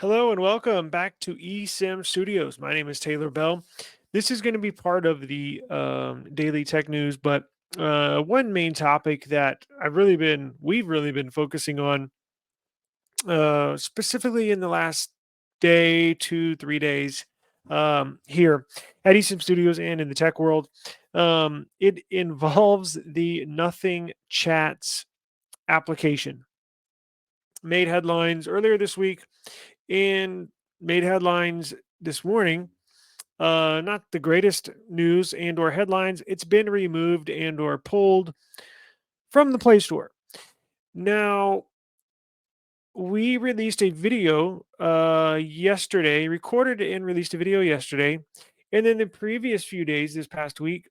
Hello and welcome back to eSIM Studios. My name is Taylor Bell. This is going to be part of the daily tech news, but one main topic that we've really been focusing on, specifically in the last day, 2, 3 days, here at eSIM Studios and in the tech world, it involves the Nothing Chats application. Made headlines earlier this week and made headlines this morning. Not the greatest news and or headlines. It's been removed and or pulled from the Play Store. Now, we released a video yesterday, recorded and released a video yesterday. And then the previous few days, this past week,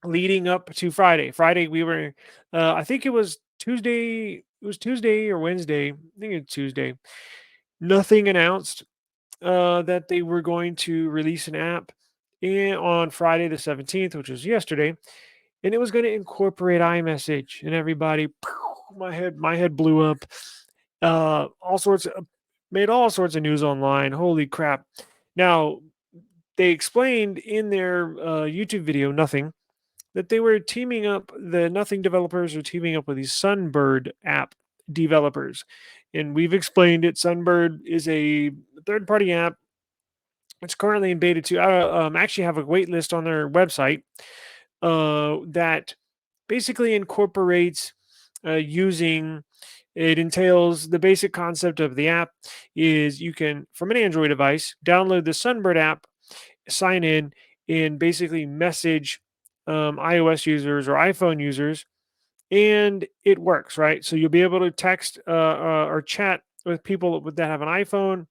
leading up to Friday. Friday, we were, I think it was Tuesday. It was Tuesday or Wednesday. I think it's Tuesday. Nothing announced that they were going to release an app on Friday the 17th, which was yesterday, and it was going to incorporate iMessage. And everybody, my head blew up. All sorts of made all sorts of news online. Holy crap! Now they explained in their YouTube video, Nothing, that they were teaming up. The Nothing developers are teaming up with these Sunbird app developers, and we've explained it. Sunbird is a third-party app. It's currently in beta 2. I actually have a wait list on their website that basically incorporates using. It entails the basic concept of the app is you can, from an Android device, download the Sunbird app, sign in, and basically message iOS users or iPhone users, and it works, right? So you'll be able to text or chat with people that have an iPhone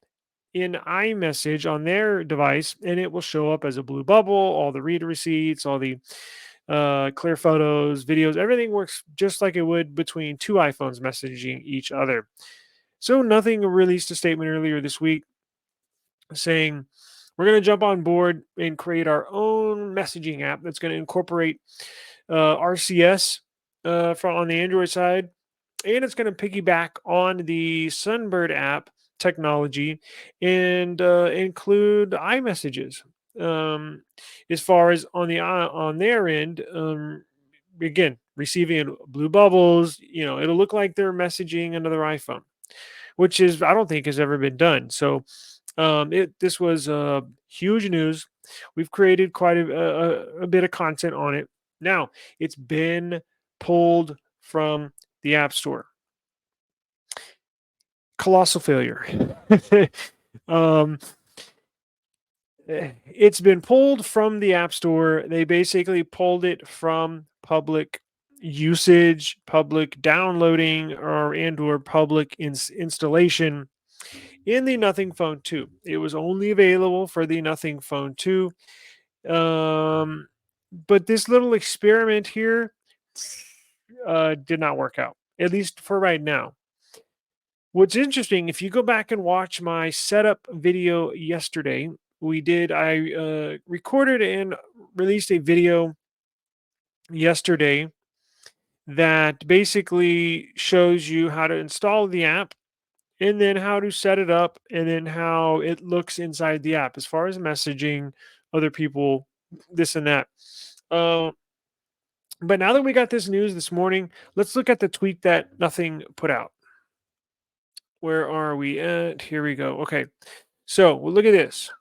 in iMessage on their device, and it will show up as a blue bubble, all the read receipts, all the clear photos, videos, everything works just like it would between two iPhones messaging each other. So Nothing released a statement earlier this week saying we're going to jump on board and create our own messaging app that's going to incorporate RCS from on the Android side, and it's going to piggyback on the Sunbird app technology and include iMessages. Um, as far as on their end, again, receiving blue bubbles, it'll look like they're messaging another iPhone, which is I don't think has ever been done. So this was huge news. We've created quite a bit of content on it. Now it's been pulled from the App Store. Colossal failure. um, it's been pulled from the App Store. They basically pulled it from public usage, public downloading, or public installation in the Nothing Phone 2. It was only available for the Nothing Phone 2. Um, but this little experiment here did not work out, at least for right now. What's interesting, if you go back and watch my setup video yesterday, I recorded and released a video yesterday that basically shows you how to install the app and then how to set it up and then how it looks inside the app as far as messaging other people, this and that. Uh, but now that we got this news this morning, let's look at the tweet that Nothing put out. Where are we at? Here we go. Okay. So we'll look at this.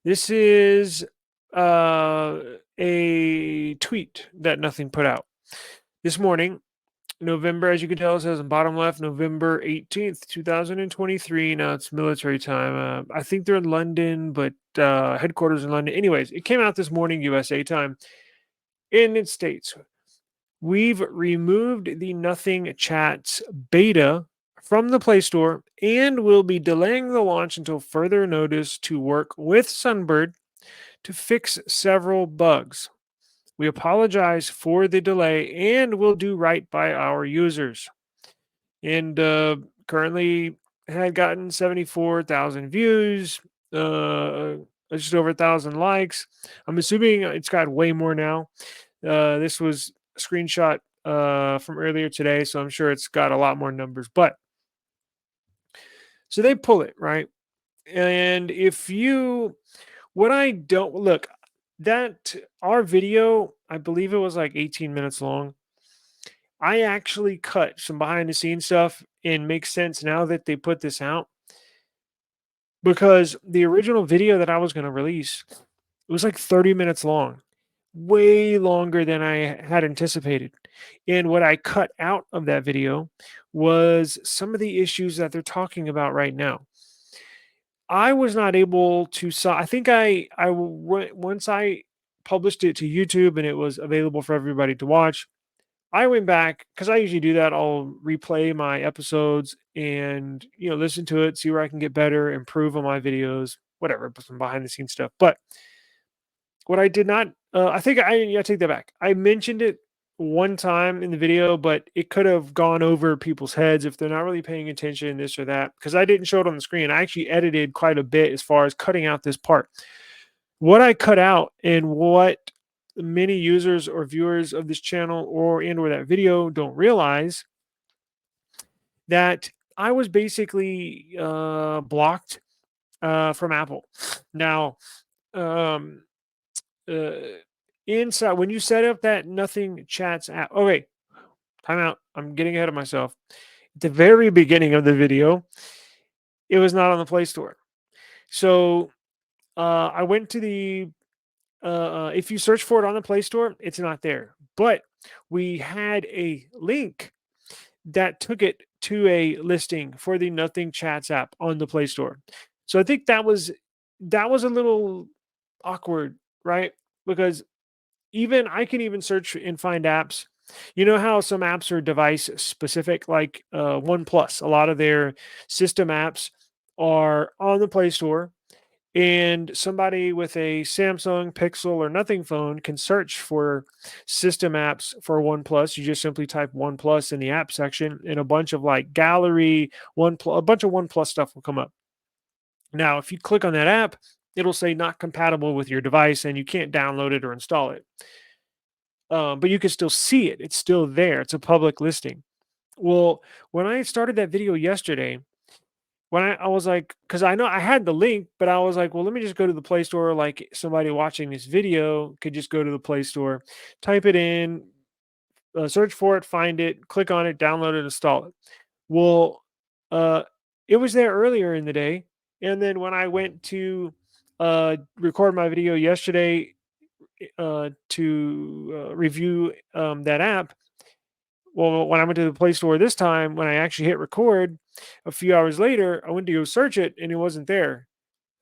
This is a tweet that Nothing put out this morning. November, as you can tell, it says on bottom left, November 18th, 2023. Now it's military time. I think they're in London, but headquarters in London. Anyways, it came out this morning, USA time, and it states, we've removed the Nothing Chats beta from the Play Store and will be delaying the launch until further notice to work with Sunbird to fix several bugs. We apologize for the delay and will do right by our users. And currently had gotten 74,000 views, just over 1,000 likes. I'm assuming it's got way more now. This was a screenshot from earlier today, so I'm sure it's got a lot more numbers. But So they pull it, right? And if you what I don't look that our video, I believe it was like 18 minutes long. I actually cut some behind the scenes stuff and makes sense now that they put this out because the original video that I was going to release, it was like 30 minutes long, way longer than I had anticipated. And what I cut out of that video was some of the issues that they're talking about right now. I was not able to I think once I published it to YouTube and it was available for everybody to watch, I went back because I usually do that. I'll replay my episodes and listen to it, see where I can get better, improve on my videos, whatever, but some behind the scenes stuff. But what I did not, I think I take that back. I mentioned it one time in the video, but it could have gone over people's heads if they're not really paying attention, this or that, because I didn't show it on the screen. I actually edited quite a bit as far as cutting out this part. What I cut out and what many users or viewers of this channel or that video don't realize that I was basically blocked from Apple. Now, um, uh, inside when you set up that Nothing Chats app. Okay, time out. I'm getting ahead of myself. At the very beginning of the video, it was not on the Play Store. So I went to the if you search for it on the Play Store, it's not there. But we had a link that took it to a listing for the Nothing Chats app on the Play Store. So I think that was a little awkward, right? Because even I can even search and find apps. You know how some apps are device specific, like OnePlus. A lot of their system apps are on the Play Store, and somebody with a Samsung Pixel or Nothing phone can search for system apps for OnePlus. You just simply type OnePlus in the app section, and a bunch of like gallery a bunch of OnePlus stuff will come up. Now, if you click on that app, it'll say not compatible with your device, and you can't download it or install it. But you can still see it. It's still there. It's a public listing. Well, when I started that video yesterday, when I was like, because I know I had the link, but I was like, well, let me just go to the Play Store. Like somebody watching this video could just go to the Play Store, type it in, search for it, find it, click on it, download it, install it. Well, uh, it was there earlier in the day, and then when I went to record my video yesterday to review that app, well, when I went to the Play Store this time, when I actually hit record, a few hours later, I went to go search it and it wasn't there.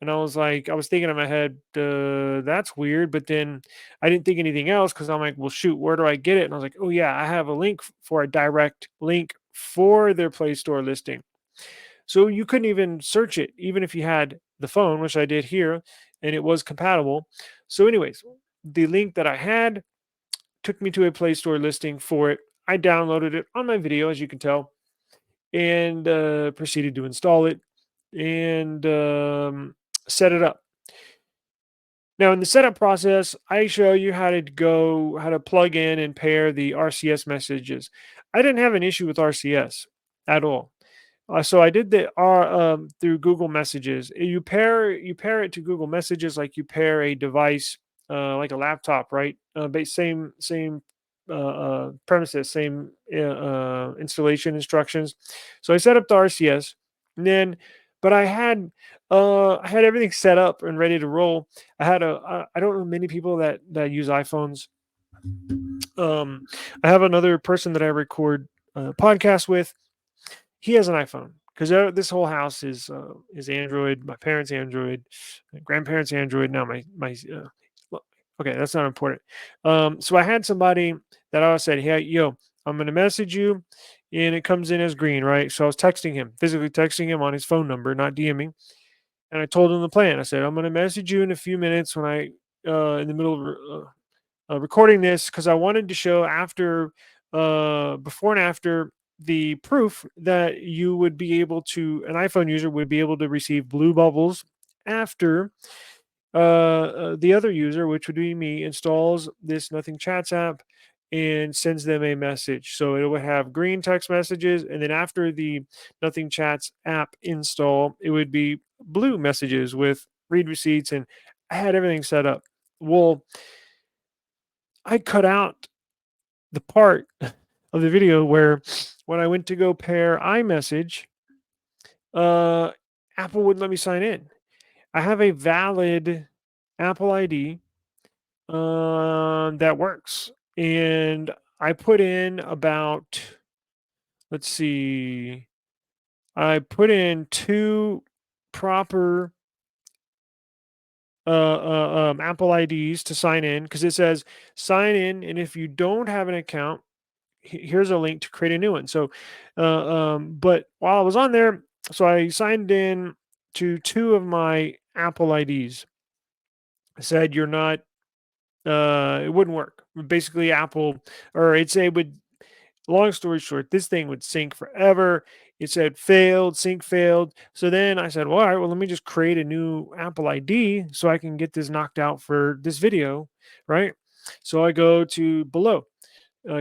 And I was like, I was thinking in my head, that's weird. But then I didn't think anything else because I'm like, well, shoot, where do I get it? And I was like, oh, yeah, I have a link for a direct link for their Play Store listing. So you couldn't even search it, even if you had the phone, which I did here, and it was compatible. So, anyways, the link that I had took me to a Play Store listing for it. I downloaded it on my video, as you can tell, and proceeded to install it and set it up. Now, in the setup process, I show you how to plug in and pair the RCS messages. I didn't have an issue with RCS at all. So I did the through Google Messages. You pair it to Google Messages like you pair a device like a laptop, right? But same premises, same installation instructions. So I set up the RCS, and then but I had everything set up and ready to roll. I don't know many people that use iPhones. I have another person that I record podcasts with. He has an iPhone because this whole house is Android. My parents Android, my grandparents Android. Now okay, that's not important. So I had somebody that I said, hey, yo, I'm gonna message you, and it comes in as green, right? So I was texting him, physically texting him on his phone number, not DMing, and I told him the plan. I said, I'm gonna message you in a few minutes when I in the middle of recording this because I wanted to show before and after the proof that you would be able to, an iPhone user would be able to receive blue bubbles after the other user, which would be me, installs this Nothing Chats app and sends them a message. So it would have green text messages, and then after the Nothing Chats app install, it would be blue messages with read receipts, and I had everything set up. Well, I cut out the part of the video where when I went to go pair iMessage, uh, Apple wouldn't let me sign in. I have a valid Apple ID that works, and I put in about, let's see, I put in two proper Apple IDs to sign in because it says sign in, and if you don't have an account, here's a link to create a new one. So, but while I was on there, so I signed in to two of my Apple IDs. I said you're not. It wouldn't work. Basically, Apple, or it would. Long story short, this thing would sync forever. It said failed, sync failed. So then I said, well, all right, well, let me just create a new Apple ID so I can get this knocked out for this video, right? So I go to below,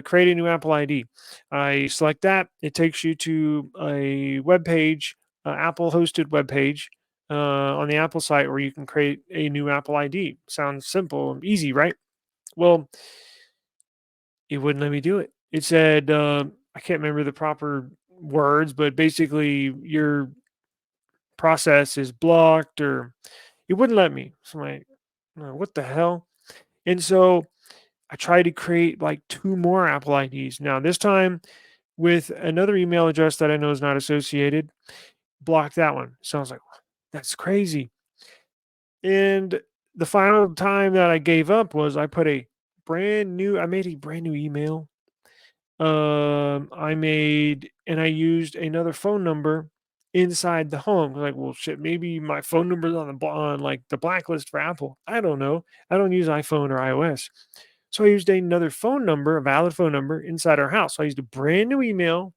create a new Apple ID. I select that. It takes you to a web page, Apple hosted web page on the Apple site where you can create a new Apple ID. Sounds simple and easy, right? Well, it wouldn't let me do it. It said, I can't remember the proper words, but basically your process is blocked, or it wouldn't let me. So I'm like, what the hell? And so I tried to create like two more Apple IDs. Now, this time with another email address that I know is not associated, blocked that one. So I was like, that's crazy. And the final time that I gave up was I made a brand new email. I used another phone number inside the home. Like, well, shit, maybe my phone number's on like the blacklist for Apple. I don't know. I don't use iPhone or iOS. So I used another phone number, a valid phone number inside our house. So I used a brand new email.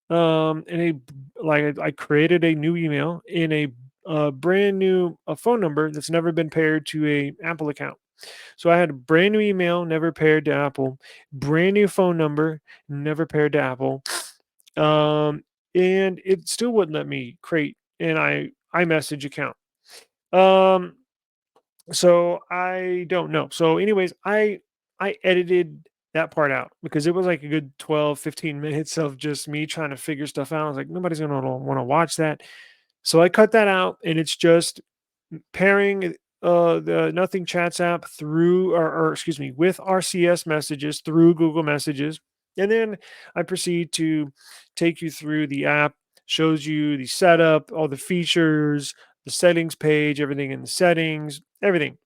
And I created a new email in a brand new phone number that's never been paired to a Apple account. So I had a brand new email, never paired to Apple, brand new phone number, never paired to Apple. Um, and it still wouldn't let me create an iMessage account. Um, so I don't know. So, anyways, I edited that part out because it was like a good 12, 15 minutes of just me trying to figure stuff out. I was like, nobody's gonna want to watch that. So I cut that out, and it's just pairing the Nothing Chats app through, or excuse me, with RCS messages through Google Messages. And then I proceed to take you through the app, shows you the setup, all the features, the settings page, everything in the settings, everything.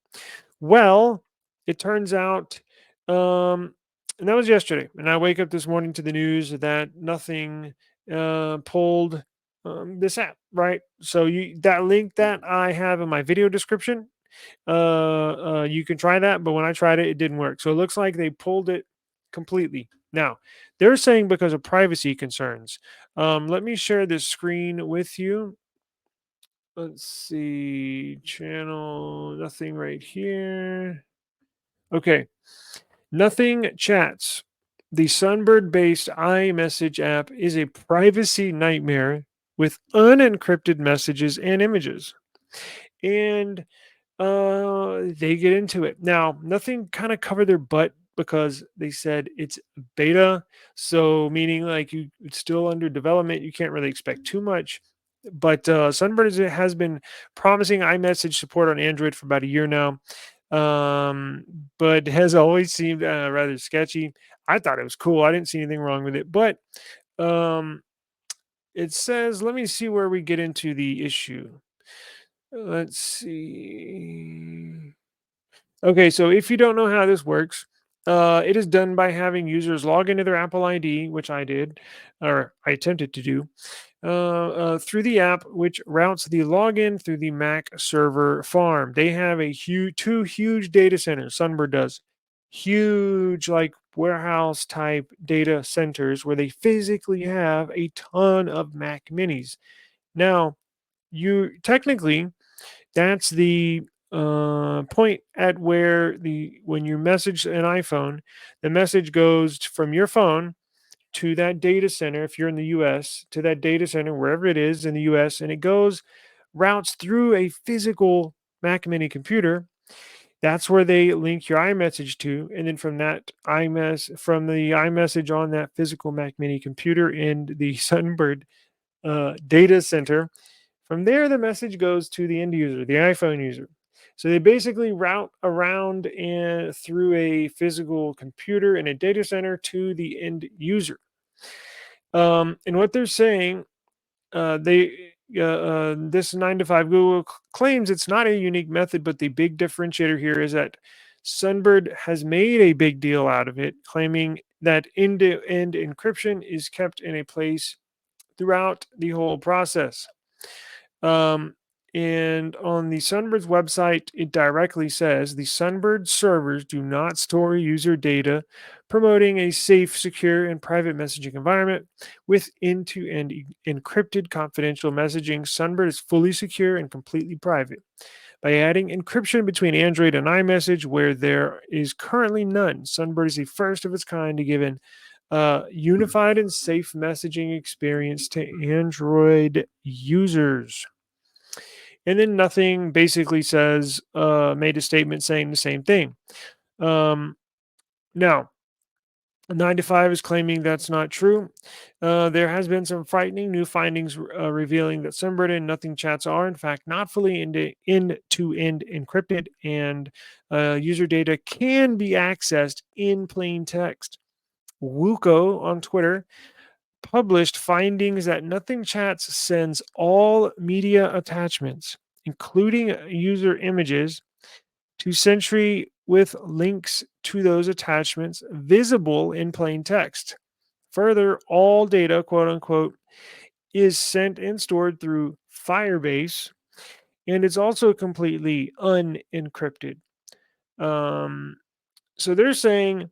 Well, it turns out, and that was yesterday. And I wake up this morning to the news that Nothing pulled this app, right? So that link that I have in my video description, you can try that. But when I tried it, it didn't work. So it looks like they pulled it completely. Now, they're saying because of privacy concerns. Let me share this screen with you. Let's see, channel, nothing right here. Okay, Nothing Chats. The Sunbird based iMessage app is a privacy nightmare with unencrypted messages and images. And they get into it. Now, Nothing kind of covered their butt because they said it's beta. So, meaning like it's still under development. You can't really expect too much. But Sunbird has been promising iMessage support on Android for about a year now, but has always seemed rather sketchy. I thought it was cool. I didn't see anything wrong with it, but um, it says, let me see where we get into the issue. Let's see. Okay, so if you don't know how this works, it is done by having users log into their Apple ID, which I did, or I attempted to do, through the app, which routes the login through the Mac server farm. They have two huge data centers. Sunbird does huge, like warehouse type data centers where they physically have a ton of Mac Minis. Now, you technically that's the point at where the when you message an iPhone, the message goes from your phone to that data center. If you're in the US, to that data center wherever it is in the US, and it goes routes through a physical Mac Mini computer. That's where they link your iMessage to, and then from the iMessage on that physical Mac Mini computer in the Sunbird data center. From there, the message goes to the end user, the iPhone user. So they basically route around and through a physical computer in a data center to the end user. And what they're saying, this 9 to 5 Google claims it's not a unique method, but the big differentiator here is that Sunbird has made a big deal out of it, claiming that end-to-end encryption is kept in a place throughout the whole process. Um, and on the Sunbird's website, it directly says the Sunbird servers do not store user data, promoting a safe, secure, and private messaging environment with end-to-end encrypted confidential messaging. Sunbird is fully secure and completely private. By adding encryption between Android and iMessage, where there is currently none, Sunbird is the first of its kind to give an unified and safe messaging experience to Android users. And then nothing basically says, made a statement saying the same thing. Um, Now, 9 to 5 is claiming that's not true. There has been some frightening new findings revealing that Sunbird and Nothing chats are, in fact, not fully end-to-end encrypted, and user data can be accessed in plain text. Wuko on Twitter published findings that Nothing Chats sends all media attachments, including user images, to Sentry with links to those attachments visible in plain text. Further, all data, quote unquote, is sent and stored through Firebase, and it's also completely unencrypted. Um, so they're saying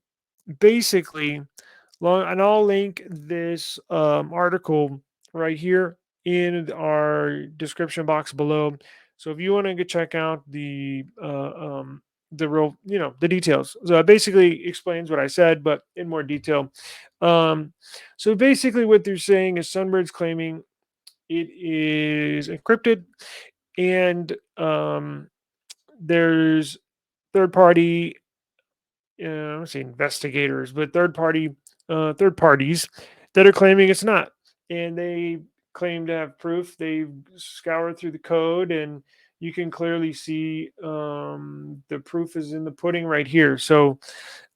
basically, and I'll link this article right here in our description box below. So if you want to check out the real, the details. So it basically explains what I said, but in more detail. Um, so basically, what they're saying is Sunbird's claiming it is encrypted, and there's third party, I don't say investigators, but third parties that are claiming it's not, and they claim to have proof. They've scoured through the code, and you can clearly see the proof is in the pudding right here. So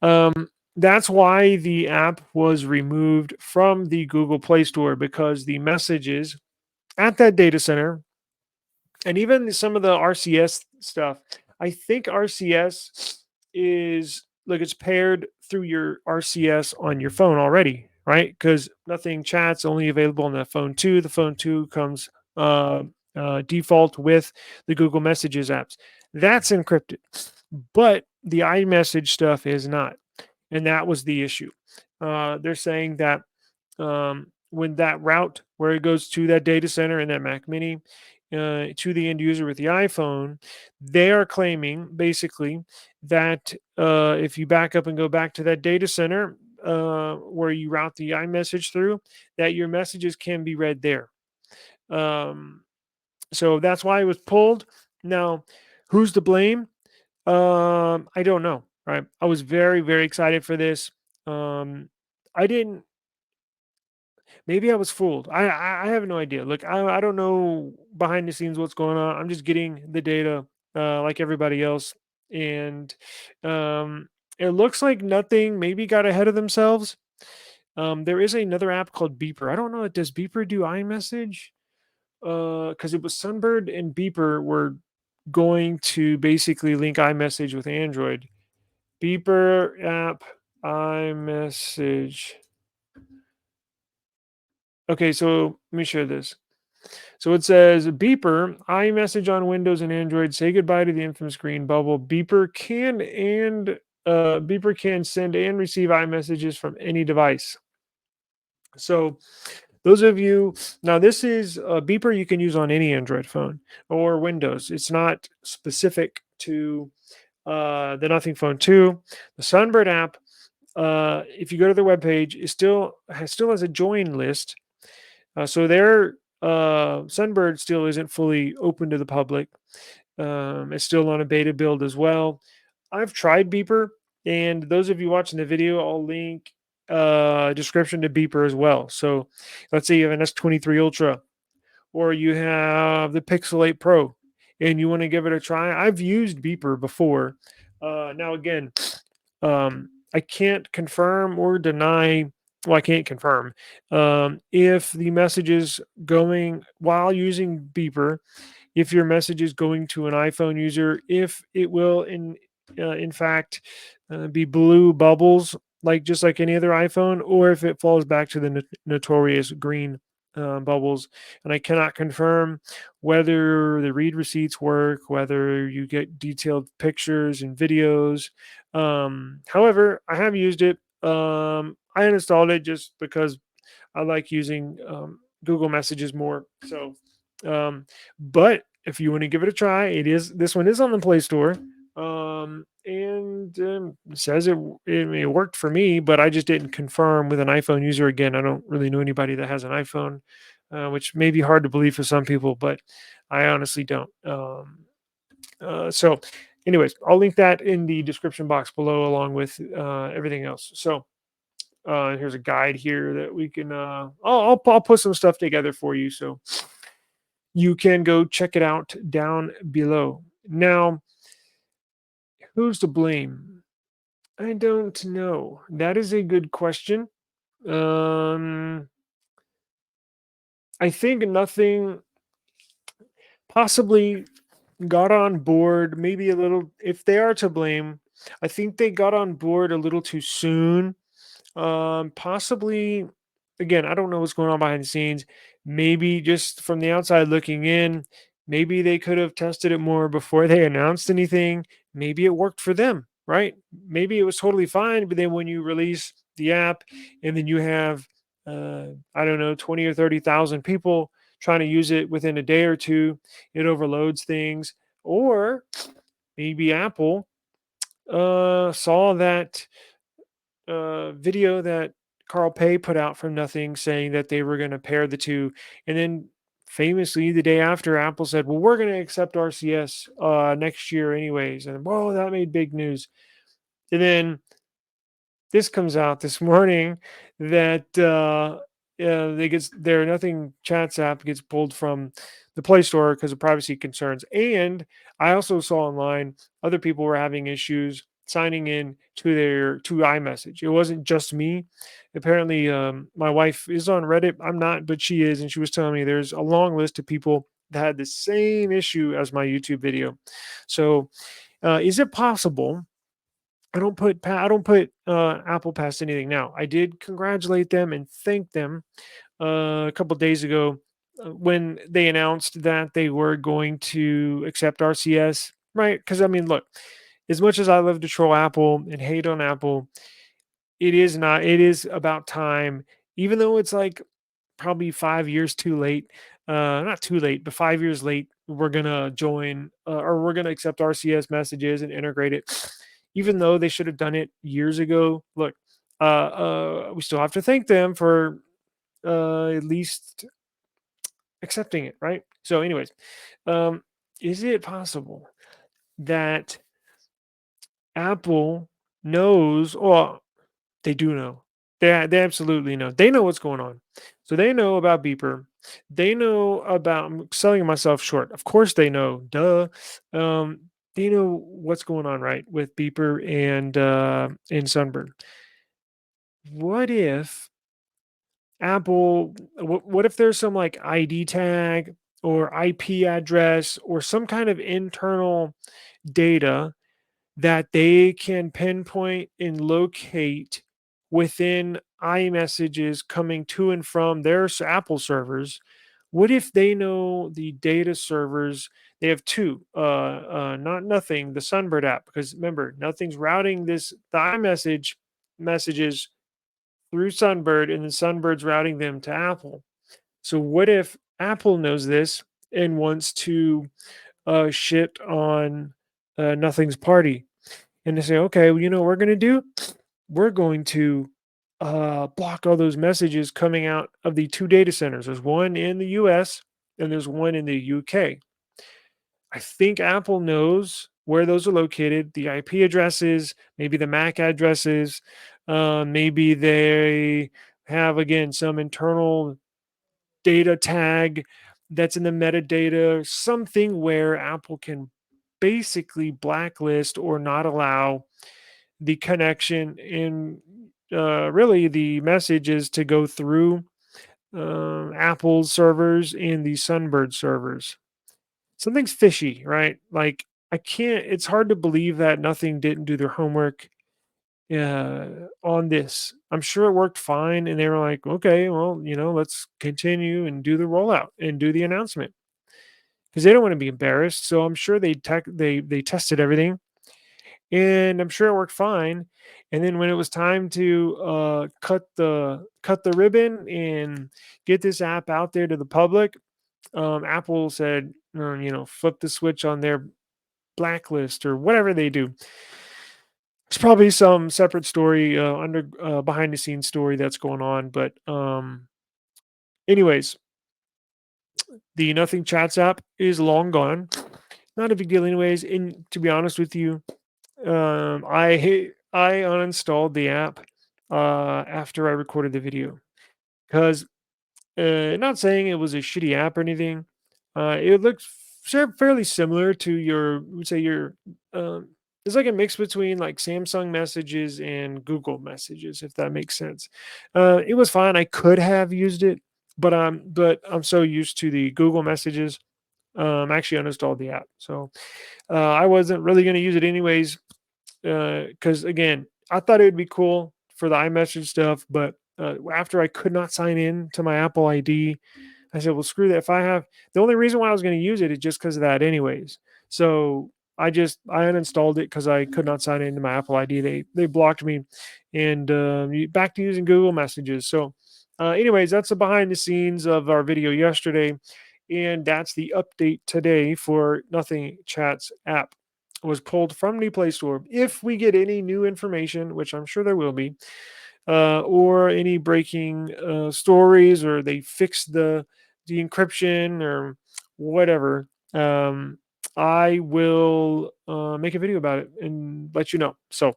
that's why the app was removed from the Google Play Store, because the messages at that data center and even some of the RCS stuff. I think RCS is like it's paired through your RCS on your phone already, right? Because Nothing Chat's only available on the phone 2. The phone 2 comes default with the Google Messages apps. That's encrypted, but the iMessage stuff is not, and that was the issue. They're saying that when that route where it goes to that data center in that Mac Mini to the end user with the iPhone, they are claiming basically that if you back up and go back to that data center where you route the iMessage through, that your messages can be read there. Um, so that's why it was pulled. Now, who's to blame? I don't know. Right? I was very, very excited for this. I didn't Maybe I was fooled. I have no idea. Look, I don't know behind the scenes what's going on. I'm just getting the data like everybody else, and um, it looks like Nothing maybe got ahead of themselves. There is another app called Beeper. I don't know. Does Beeper do iMessage? Because it was Sunbird and Beeper were going to basically link iMessage with Android. Beeper app iMessage. Okay, so let me share this. So it says beeper, iMessage on Windows and Android. Say goodbye to the infamous green bubble. Beeper can send and receive iMessages from any device. So those of you now, this is a Beeper you can use on any Android phone or Windows. It's not specific to the Nothing Phone 2. The Sunbird app, if you go to their webpage, it still has a join list. So their Sunbird still isn't fully open to the public. It's still on a beta build as well. I've tried Beeper, and those of you watching the video, I'll link description to Beeper as well. So let's say you have an S23 Ultra, or you have the Pixel 8 Pro, and you want to give it a try. I've used Beeper before. Now again, I can't confirm or deny. Well, I can't confirm if the message is going while using Beeper, if your message is going to an iPhone user, if it will in fact be blue bubbles like just like any other iPhone, or if it falls back to the notorious green bubbles. And I cannot confirm whether the read receipts work, whether you get detailed pictures and videos. However, I have used it. I uninstalled it just because I like using Google Messages more. So, but if you want to give it a try, this one is on the Play Store, and it says it worked for me, but I just didn't confirm with an iPhone user. Again, I don't really know anybody that has an iPhone, which may be hard to believe for some people, but I honestly don't. So, anyways, I'll link that in the description box below, along with everything else. So here's a guide here that we can I'll put some stuff together for you so you can go check it out down below. Now, who's to blame? I don't know. That is a good question. um I think nothing, possibly got on board maybe a little. If they are to blame, I think they got on board a little too soon. Possibly, again, I don't know what's going on behind the scenes. Maybe just from the outside looking in, maybe they could have tested it more before they announced anything. Maybe it worked for them, right? Maybe it was totally fine, but then when you release the app and then you have, I don't know, 20 or 30,000 people trying to use it within a day or two, it overloads things. Or maybe Apple saw that video that Carl Pei put out from nothing saying that they were going to pair the two. And then famously, the day after, Apple said, well, we're going to accept RCS next year, anyways. And whoa, that made big news. And then this comes out this morning that their Nothing Chats app gets pulled from the Play Store because of privacy concerns. And I also saw online other people were having issues signing in to iMessage. It wasn't just me. Apparently, my wife is on Reddit. I'm not, but she is, and she was telling me there's a long list of people that had the same issue as my YouTube video. So, is it possible? I don't put Apple past anything. Now, I did congratulate them and thank them a couple days ago when they announced that they were going to accept RCS, right? Because I mean, look, as much as I love to troll Apple and hate on Apple, it is not. It is about time, even though it's like probably 5 years too late. Not too late, but 5 years late. We're gonna join or we're gonna accept RCS messages and integrate it, even though they should have done it years ago. Look, we still have to thank them for at least accepting it, right? So, anyways, um, is it possible that Apple knows? Well, they do know. They absolutely know. They know what's going on. So they know about Beeper. They know about, I'm selling myself short. Of course they know. Duh. They know what's going on, right, with Beeper and Sunburn. What if what if there's some like ID tag or IP address or some kind of internal data that they can pinpoint and locate within iMessages coming to and from their Apple servers? What if they know the data servers? They have two, not Nothing, the Sunbird app, because remember, Nothing's routing the iMessage messages through Sunbird, and then Sunbird's routing them to Apple. So what if Apple knows this and wants to shit on Nothing's party, and they say, okay, well, you know what we're going to do? We're going to block all those messages coming out of the two data centers. There's one in the US and there's one in the UK. I think Apple knows where those are located, the IP addresses, maybe the MAC addresses, maybe they have, again, some internal data tag that's in the metadata, something where Apple can basically blacklist or not allow the connection in really the messages to go through Apple's servers and the Sunbird servers. Something's fishy, right? Like, I can't, it's hard to believe that nothing didn't do their homework on this. I'm sure it worked fine. And they were like, okay, well, let's continue and do the rollout and do the announcement because they don't want to be embarrassed. So I'm sure they tested everything, and I'm sure it worked fine. And then when it was time to cut the ribbon and get this app out there to the public, Apple said, flip the switch on their blacklist or whatever they do. It's probably some separate story, under behind the scenes story that's going on. But anyways, the Nothing Chats app is long gone. Not a big deal, anyways. And to be honest with you, I uninstalled the app after I recorded the video because, not saying it was a shitty app or anything. It looked fairly similar to your, would say your, um, it's like a mix between like Samsung Messages and Google Messages, if that makes sense. It was fine. I could have used it, but I'm so used to the Google Messages. I actually uninstalled the app, so I wasn't really going to use it anyways. Because again, I thought it would be cool for the iMessage stuff, but after I could not sign in to my Apple ID, I said, well, screw that. If I have, the only reason why I was going to use it is just because of that, anyways. So I uninstalled it because I could not sign into my Apple ID. They blocked me, and back to using Google Messages. So, anyways, that's the behind the scenes of our video yesterday, and that's the update today for Nothing Chats app. Was pulled from the Play Store. If we get any new information, which I'm sure there will be, or any breaking stories, or they fix the encryption or whatever, I will make a video about it and let you know. So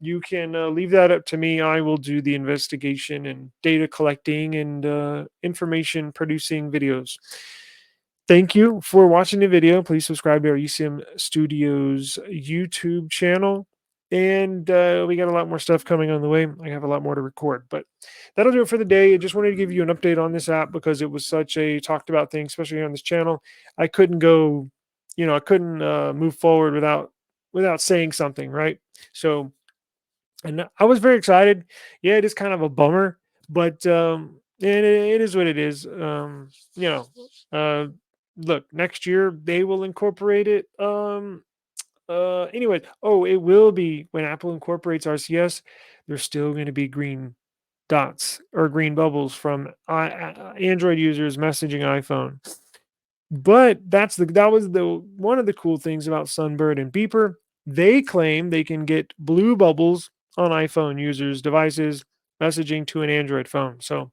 you can leave that up to me. I will do the investigation and data collecting and information producing videos. Thank you for watching the video. Please subscribe to our UCM Studios YouTube channel. And we got a lot more stuff coming on the way. I have a lot more to record, but that'll do it for the day. I just wanted to give you an update on this app because it was such a talked about thing, especially on this channel. I couldn't go, I couldn't move forward without saying something, right? So, and I was very excited. Yeah, it is kind of a bummer, but it is what it is. You know, uh, look, next year they will incorporate it. Anyway, oh, it will be when Apple incorporates RCS. There's still going to be green dots or green bubbles from Android users messaging iPhone. But that was the one of the cool things about Sunbird and Beeper. They claim they can get blue bubbles on iPhone users' devices messaging to an Android phone. So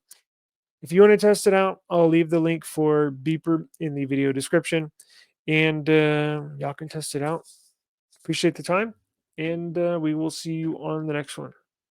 if you want to test it out, I'll leave the link for Beeper in the video description, and y'all can test it out. Appreciate the time, and we will see you on the next one.